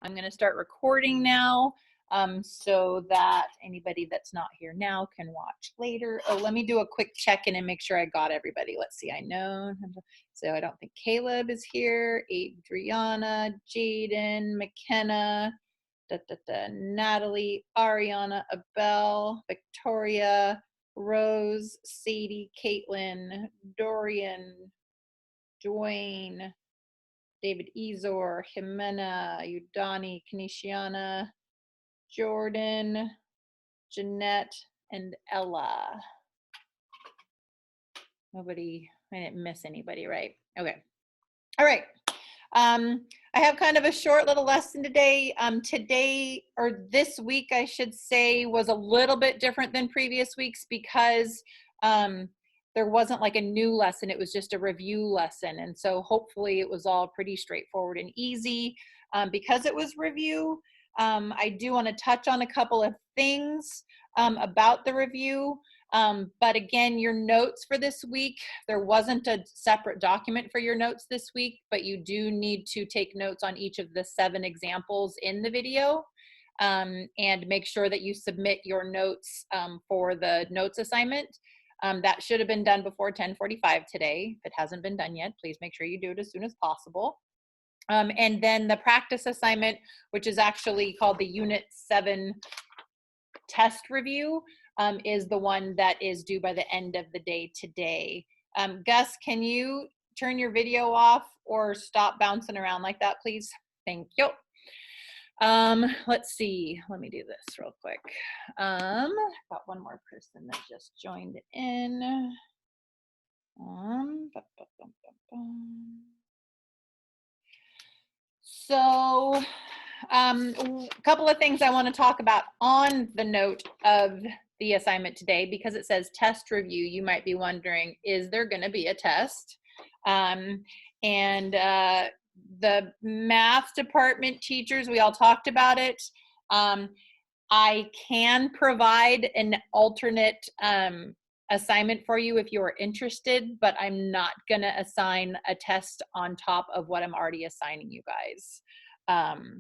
I'm going to start recording now so that anybody that's not here now can watch later. Oh, let me do a quick check-in and make sure I got everybody. Let's see. I know. So I don't think Caleb is here. Adriana, Jaden, McKenna, Natalie, Ariana, Abel, Victoria, Rose, Sadie, Caitlin, Dorian, Dwayne, David Ezor, Jimena, Udani, Kanisiana, Jordan, Jeanette, and Ella. Nobody, I didn't miss anybody, right? Okay. All right. I have kind of a short little lesson today. Today, or this week, I should say, was a little bit different than previous weeks because there wasn't like a new lesson. It was just a review lesson. And so hopefully it was all pretty straightforward and easy. Because it was review, I do want to touch on a couple of things about the review. But again, your notes for this week, there wasn't a separate document for your notes this week, but you do need to take notes on each of the 7 examples in the video, and make sure that you submit your notes for the notes assignment. That should have been done before 10:45 today. If it hasn't been done yet, please make sure you do it as soon as possible. And then the practice assignment, which is actually called the Unit 7 test review, is the one that is due by the end of the day today. Gus, can you turn your video off or stop bouncing around like that, please? Thank you. Let's see. Let me do this real quick. Got one more person that just joined in. So a couple of things I want to talk about on the note of the assignment today, because it says test review. You might be wondering, is there going to be a test? The math department teachers, we all talked about it. I can provide an alternate assignment for you if you're interested, but I'm not going to assign a test on top of what I'm already assigning you guys.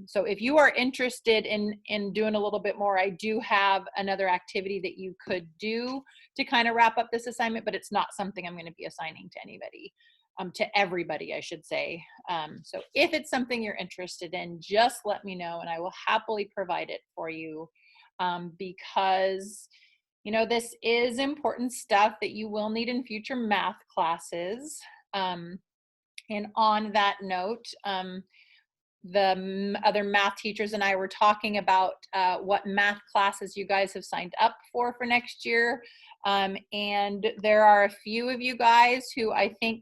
So if you are interested in doing a little bit more, I do have another activity that you could do to kind of wrap up this assignment, but it's not something I'm going to be assigning to anybody, to everybody, I should say. So if it's something you're interested in, just let me know and I will happily provide it for you, because you know, this is important stuff that you will need in future math classes. And on that note, the other math teachers and I were talking about what math classes you guys have signed up for next year. And there are a few of you guys who I think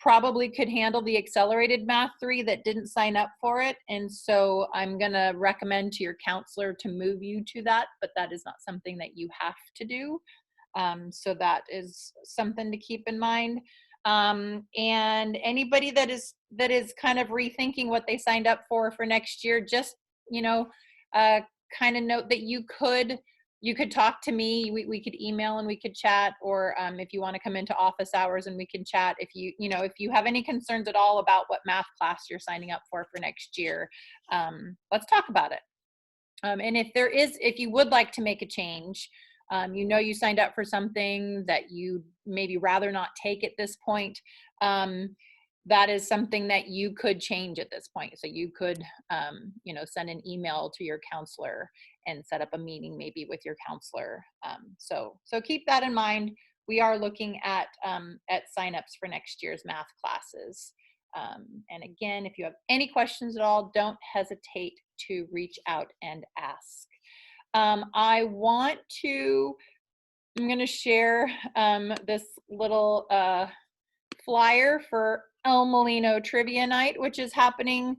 probably could handle the accelerated math 3 that didn't sign up for it. And so I'm gonna recommend to your counselor to move you to that, but that is not something that you have to do. So that is something to keep in mind. And anybody that is kind of rethinking what they signed up for next year, just, you know, kind of note that you could talk to me. We could email and we could chat, or if you want to come into office hours and we can chat. If if you have any concerns at all about what math class you're signing up for next year, let's talk about it. And if you would like to make a change, you signed up for something that you maybe rather not take at this point, that is something that you could change at this point. So you could, send an email to your counselor and set up a meeting maybe with your counselor. So keep that in mind. We are looking at signups for next year's math classes. And again, if you have any questions at all, don't hesitate to reach out and ask. I'm going to share this little flyer for El Molino Trivia Night, which is happening,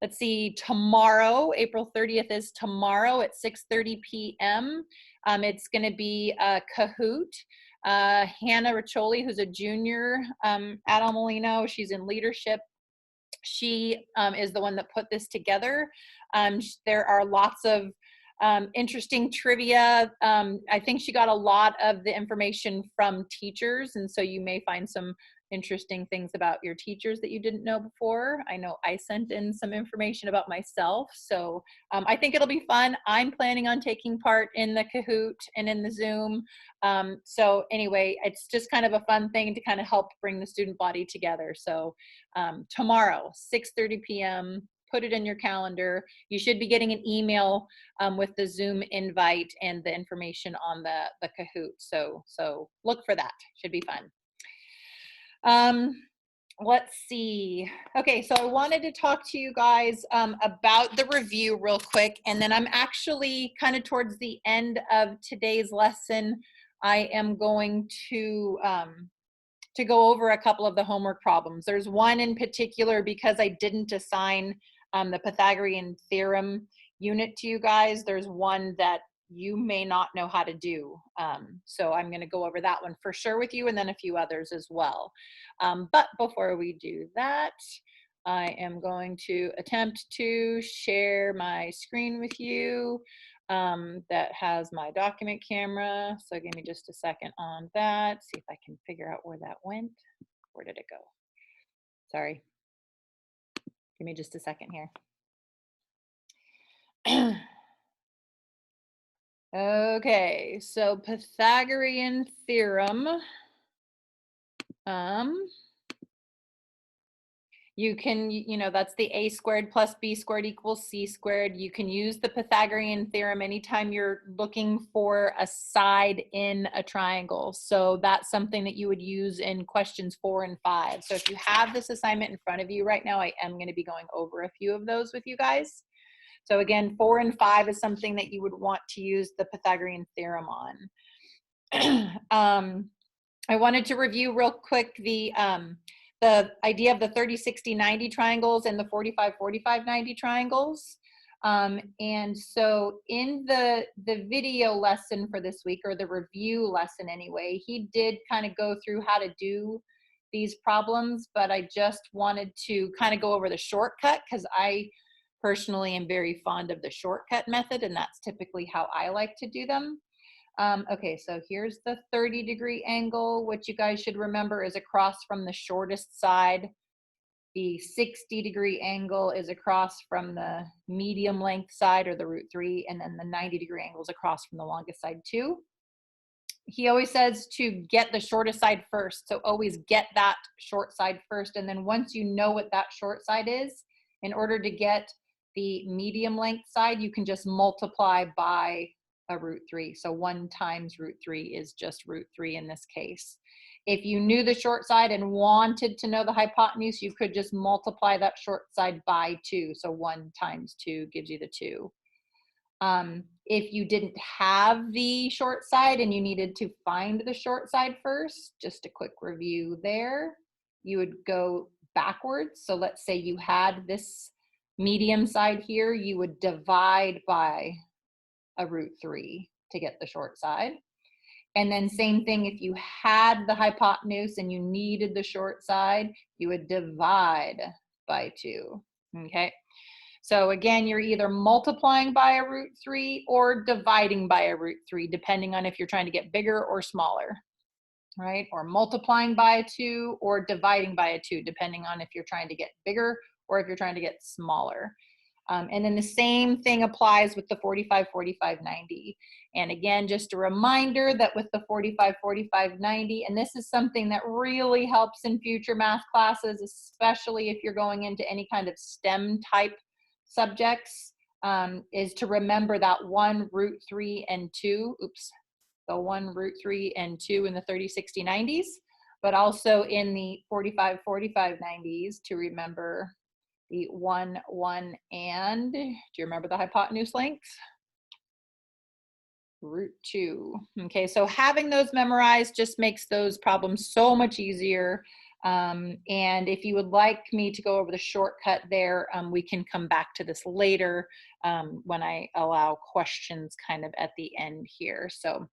let's see, tomorrow. April 30th is tomorrow at 6:30 p.m. It's going to be a Kahoot. Hannah Riccioli, who's a junior at El Molino, she's in leadership. She is the one that put this together. There are lots of interesting trivia. I think she got a lot of the information from teachers, and so you may find some interesting things about your teachers that you didn't know before. I know I sent in some information about myself, so I think it'll be fun. I'm planning on taking part in the Kahoot and in the Zoom. So anyway, it's just kind of a fun thing to kind of help bring the student body together. So tomorrow, 6:30 p.m., put it in your calendar. You should be getting an email with the Zoom invite and the information on the Kahoot. So look for that. Should be fun. Let's see. Okay, so I wanted to talk to you guys about the review real quick, and then I'm actually kind of towards the end of today's lesson. I am going to go over a couple of the homework problems. There's one in particular because I didn't assign the Pythagorean theorem unit to you guys. There's one that you may not know how to do. So I'm going to go over that one for sure with you, and then a few others as well. But before we do that, I am going to attempt to share my screen with you that has my document camera. So give me just a second on that. See if I can figure out where that went. Where did it go? Sorry. Give me just a second here. Okay, so Pythagorean theorem. You can, that's the a squared plus b squared equals c squared. You can use the Pythagorean theorem anytime you're looking for a side in a triangle. So that's something that you would use in questions 4 and 5. So if you have this assignment in front of you right now, I am going to be going over a few of those with you guys. So again, 4 and 5 is something that you would want to use the Pythagorean theorem on. I wanted to review real quick the idea of the 30, 60, 90 triangles and the 45, 45, 90 triangles. And so in the video lesson for this week, or the review lesson anyway, he did kind of go through how to do these problems, but I just wanted to kind of go over the shortcut because I personally am very fond of the shortcut method, and that's typically how I like to do them. Okay, so here's the 30-degree angle, which you guys should remember is across from the shortest side. The 60-degree angle is across from the medium length side, or the root 3, and then the 90-degree angle is across from the longest side too. He always says to get the shortest side first, so always get that short side first, and then once you know what that short side is, in order to get the medium length side, you can just multiply by a root 3. So 1 times root 3 is just root 3 in this case. If you knew the short side and wanted to know the hypotenuse, you could just multiply that short side by 2. So 1 times 2 gives you the 2. If you didn't have the short side and you needed to find the short side first, just a quick review there, you would go backwards. So let's say you had this medium side here, you would divide by a root 3 to get the short side. And then same thing, if you had the hypotenuse and you needed the short side, you would divide by 2. Okay, so again, you're either multiplying by a root 3 or dividing by a root 3, depending on if you're trying to get bigger or smaller, right? Or multiplying by a 2 or dividing by a 2, depending on if you're trying to get bigger or if you're trying to get smaller. And then the same thing applies with the 45, 45, 90. And again, just a reminder that with the 45, 45, 90, and this is something that really helps in future math classes, especially if you're going into any kind of STEM type subjects, is to remember that 1 root 3 and 2, the 1 root 3 and 2 in the 30, 60, 90s, but also in the 45, 45, 90s to remember the 1, 1, and, do you remember the hypotenuse length? Root 2. Okay, so having those memorized just makes those problems so much easier. And if you would like me to go over the shortcut there, we can come back to this later when I allow questions kind of at the end here. So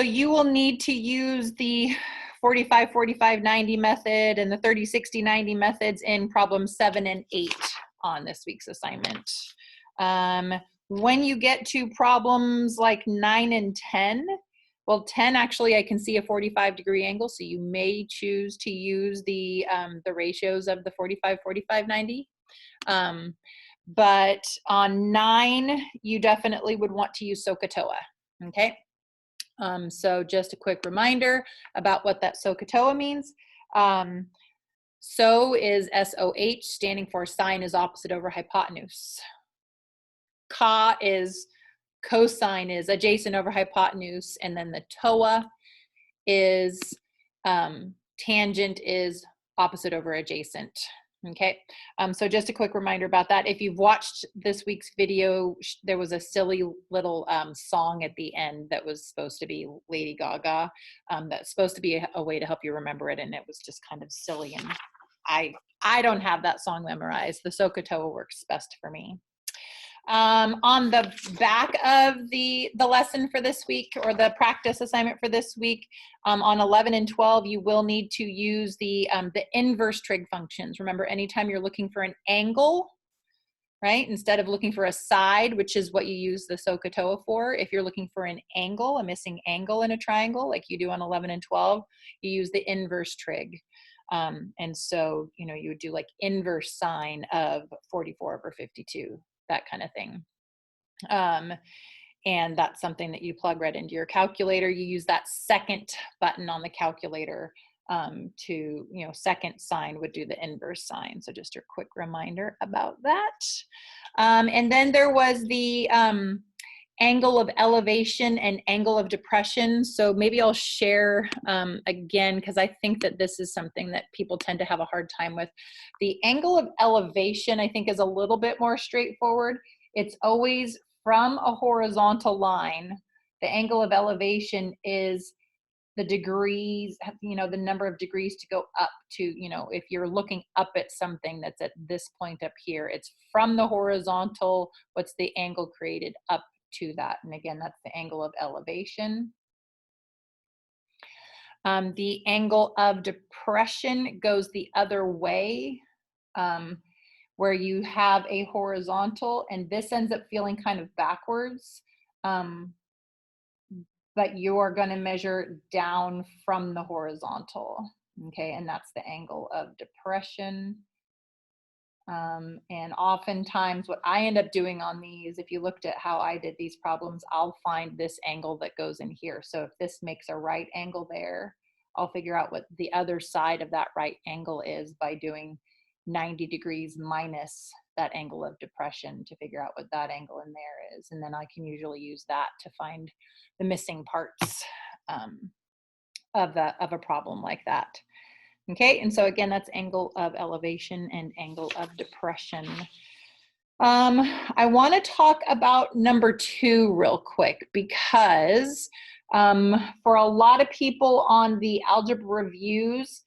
you will need to use the 45, 45, 90 method and the 30, 60, 90 methods in problem 7 and 8 on this week's assignment. When you get to problems like 9 and 10, Well, 10, actually, I can see a 45-degree angle, so you may choose to use the ratios of the 45, 45, 90. But on 9, you definitely would want to use SOHCAHTOA, okay? So just a quick reminder about what that SOHCAHTOA means. So is SOH, standing for sine is opposite over hypotenuse. Ca is cosine is adjacent over hypotenuse, and then the TOA is tangent is opposite over adjacent. Okay, so just a quick reminder about that. If you've watched this week's video, there was a silly little song at the end that was supposed to be Lady Gaga. That's supposed to be a way to help you remember it, and it was just kind of silly. And I don't have that song memorized. The SOHCAHTOA works best for me. On the back of the lesson for this week, or the practice assignment for this week, on 11 and 12, you will need to use the inverse trig functions. Remember, anytime you're looking for an angle, right, instead of looking for a side, which is what you use the SOHCAHTOA for, if you're looking for an angle, a missing angle in a triangle, like you do on 11 and 12, you use the inverse trig. And so, you know, you would do like inverse sine of 44 over 52. That kind of thing. And that's something that you plug right into your calculator. You use that second button on the calculator to, you know, second sine would do the inverse sine. So just a quick reminder about that. And then there was the angle of elevation and angle of depression. So maybe I'll share again, because I think that this is something that people tend to have a hard time with. The angle of elevation, I think, is a little bit more straightforward. It's always from a horizontal line. The angle of elevation is the degrees, you know, the number of degrees to go up to, you know, if you're looking up at something that's at this point up here, it's from the horizontal, what's the angle created up to that. And again, that's the angle of elevation. The angle of depression goes the other way, where you have a horizontal, and this ends up feeling kind of backwards, but you're going to measure down from the horizontal. Okay, and that's the angle of depression. And oftentimes what I end up doing on these, if you looked at how I did these problems, I'll find this angle that goes in here. So if this makes a right angle there, I'll figure out what the other side of that right angle is by doing 90 degrees minus that angle of depression to figure out what that angle in there is. And then I can usually use that to find the missing parts of a problem like that. Okay, and so again, that's angle of elevation and angle of depression. I want to talk about number 2 real quick, because for a lot of people on the algebra reviews,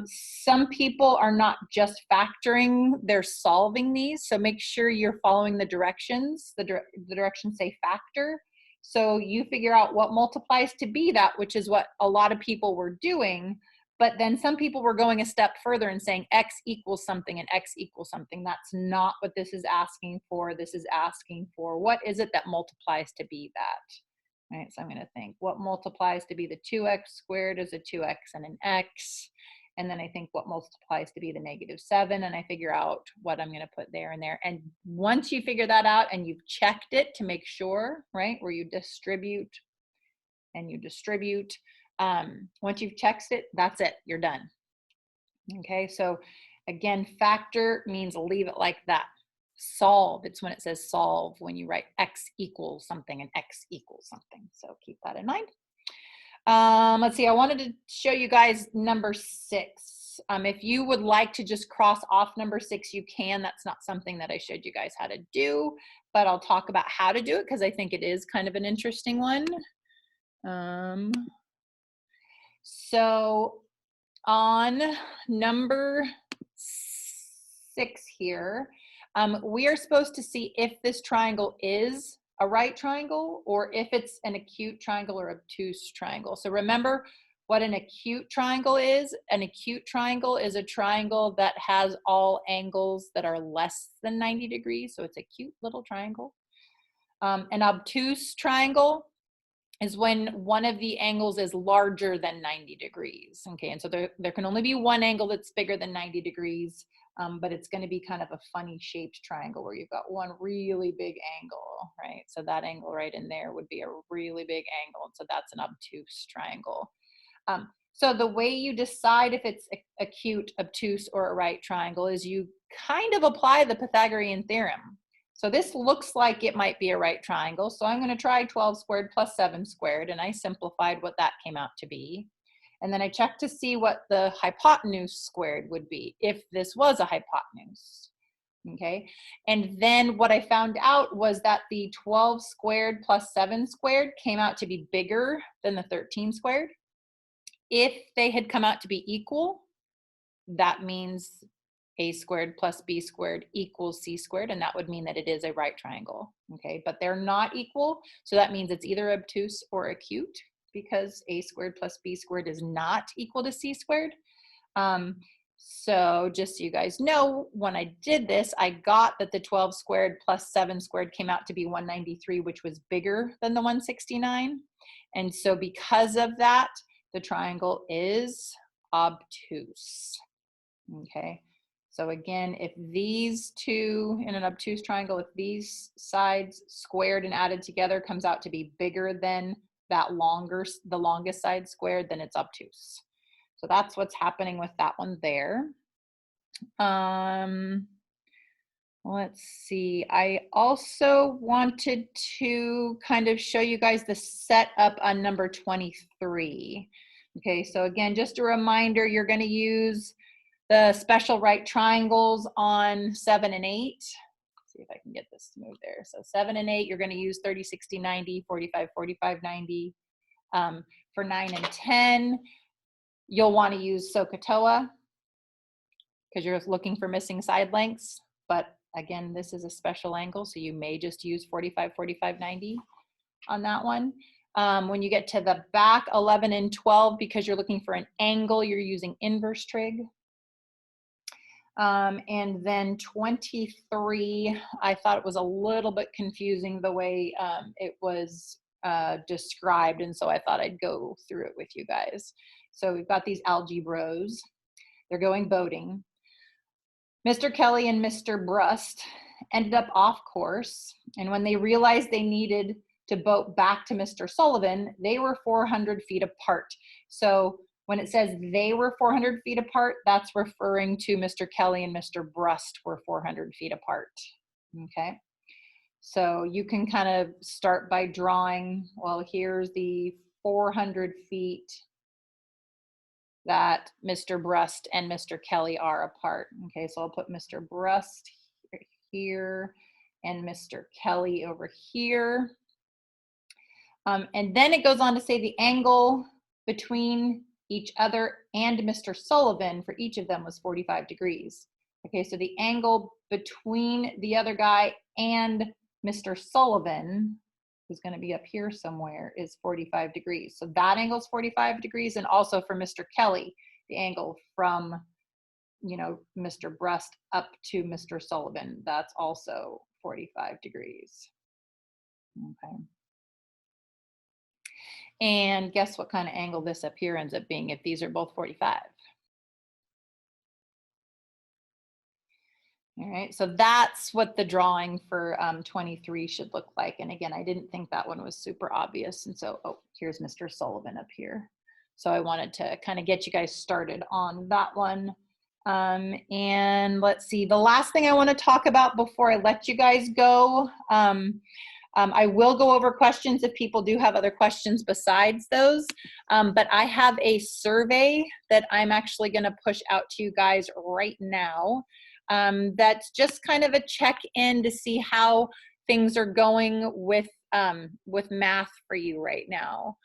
some people are not just factoring, they're solving these. So make sure you're following the directions. The directions say factor. So you figure out what multiplies to be that, which is what a lot of people were doing. But then some people were going a step further and saying x equals something and x equals something. That's not what this is asking for. This is asking for what is it that multiplies to be that, right? So I'm going to think what multiplies to be the 2x squared is a 2x and an x. And then I think what multiplies to be the -7, and I figure out what I'm going to put there and there. And once you figure that out and you've checked it to make sure, right, where you distribute and you distribute, once you've checked it, that's it, you're done. Okay, so again, factor means leave it like that. Solve, it's when it says solve, when you write x equals something and x equals something. So keep that in mind. Let's see, I wanted to show you guys number 6. If you would like to just cross off number 6, you can. That's not something that I showed you guys how to do, but I'll talk about how to do it because I think it is kind of an interesting one. So on number 6 here, we are supposed to see if this triangle is a right triangle or if it's an acute triangle or obtuse triangle. So remember what an acute triangle is. An acute triangle is a triangle that has all angles that are less than 90 degrees. So it's a cute little triangle. An obtuse triangle is when one of the angles is larger than 90 degrees. Okay, and so there can only be one angle that's bigger than 90 degrees, but it's going to be kind of a funny shaped triangle where you've got one really big angle, right? So that angle right in there would be a really big angle, and so that's an obtuse triangle. So the way you decide if it's acute, obtuse, or a right triangle is you kind of apply the Pythagorean theorem. So this looks like it might be a right triangle. So I'm going to try 12 squared plus 7 squared, and I simplified what that came out to be. And then I checked to see what the hypotenuse squared would be if this was a hypotenuse. Okay, and then what I found out was that the 12 squared plus 7 squared came out to be bigger than the 13 squared. If they had come out to be equal, that means a squared plus b squared equals c squared, and that would mean that it is a right triangle. Okay, but they're not equal, so that means it's either obtuse or acute, because a squared plus b squared is not equal to c squared. So just so you guys know, when I did this, I got that the 12 squared plus 7 squared came out to be 193, which was bigger than the 169. And so because of that, the triangle is obtuse. Okay, so again, if these two in an obtuse triangle, if these sides squared and added together comes out to be bigger than that the longest side squared, then it's obtuse. So that's what's happening with that one there. Let's see. I also wanted to kind of show you guys the setup on number 23. Okay, so again, just a reminder, you're going to use the special right triangles on 7 and 8. Let's see if I can get this to move there. So 7 and 8, you're going to use 30, 60, 90, 45, 45, 90. For 9 and 10, you'll want to use SOHCAHTOA because you're looking for missing side lengths. But again, this is a special angle, so you may just use 45, 45, 90 on that one. When you get to the back, 11 and 12, because you're looking for an angle, you're using inverse trig. And then 23, I thought it was a little bit confusing the way it was described, and so I thought I'd go through it with you guys. So we've got these algebros. They're going boating. Mr. Kelly and Mr. Brust ended up off course, and when they realized they needed to boat back to Mr. Sullivan, they were 400 feet apart. So when it says they were 400 feet apart, that's referring to Mr. Kelly and Mr. Brust were 400 feet apart. Okay, so you can kind of start by drawing, well, here's the 400 feet that Mr. Brust and Mr. Kelly are apart. Okay, so I'll put Mr. Brust here and Mr. Kelly over here. And then it goes on to say the angle between each other and Mr. Sullivan for each of them was 45 degrees. Okay, so the angle between the other guy and Mr. Sullivan, who's going to be up here somewhere, is 45 degrees. So that angle is 45 degrees, and also for Mr. Kelly, the angle from, you know, Mr. Brust up to Mr. Sullivan, that's also 45 degrees. Okay. And guess what kind of angle this up here ends up being if these are both 45. All right, so that's what the drawing for 23 should look like. And again, I didn't think that one was super obvious. And so, oh, here's Mr. Sullivan up here. So I wanted to kind of get you guys started on that one. And let's see, the last thing I want to talk about before I let you guys go, I will go over questions if people do have other questions besides those, but I have a survey that I'm actually going to push out to you guys right now. That's just kind of a check-in to see how things are going with math for you right now.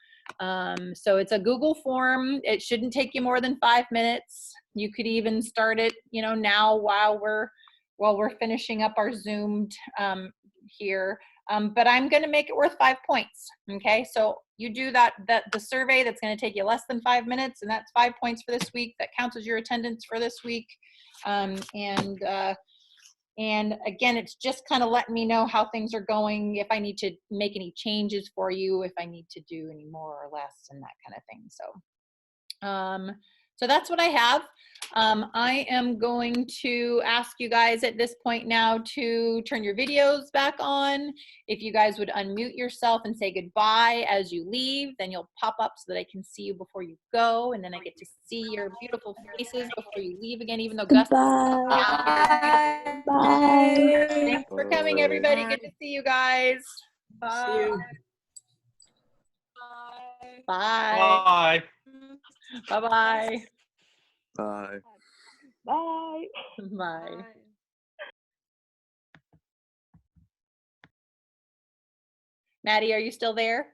So it's a Google form. It shouldn't take you more than 5 minutes. You could even start it, you know, now while we're finishing up our Zoomed here. But I'm going to make it worth 5 points. Okay, so you do the survey that's going to take you less than 5 minutes, and that's 5 points for this week. That counts as your attendance for this week. And again, it's just kind of letting me know how things are going, if I need to make any changes for you, if I need to do any more or less and that kind of thing. So that's what I have. I am going to ask you guys at this point now to turn your videos back on. If you guys would unmute yourself and say goodbye as you leave, then you'll pop up so that I can see you before you go, and then I get to see your beautiful faces before you leave again, even though Gus. Bye. Bye. Thanks for coming, everybody. Good to see you guys. Bye. See you. Bye. Bye. Bye-bye. Bye. Bye. Bye. Maddie, are you still there?